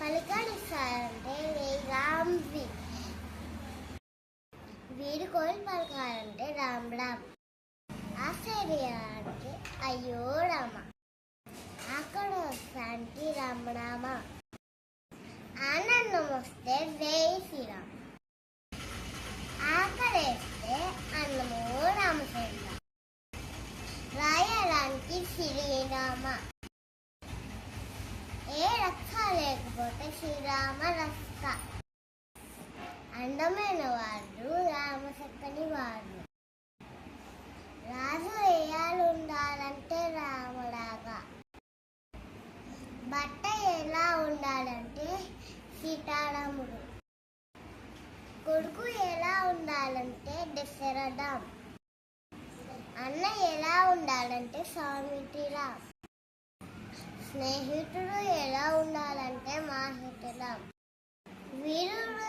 పలకరిస్తారంటే రామ్వి. వీడుకోలు పలకాలంటే రామ్ రామ్. ఆశ్చర్య అంటే అయ్యో రామ. అక్కడ వస్తానికి రామ రామ. ఆనందం వస్తే జై శ్రీరామ్. ఆకలేస్తే అన్నమో రామచంద్ర. రాయడానికి శ్రీరామ. ఏ రక్ష లేకపోతే శ్రీరామ రక్ష. అందమైన వాడు రామ చక్కని వాడు. రాజు వేయాలు ఉండాలంటే రాములాగా. బట్ట ఎలా ఉండాలంటే సీతారాముడు. కొడుకు ఎలా ఉండాలంటే దశరథ. అన్న ఎలా ఉండాలంటే స్వామిత్రిరామ్. స్నేహితుడు ఎలా ఉండాలంటే మాహితురామ్. వీరుడు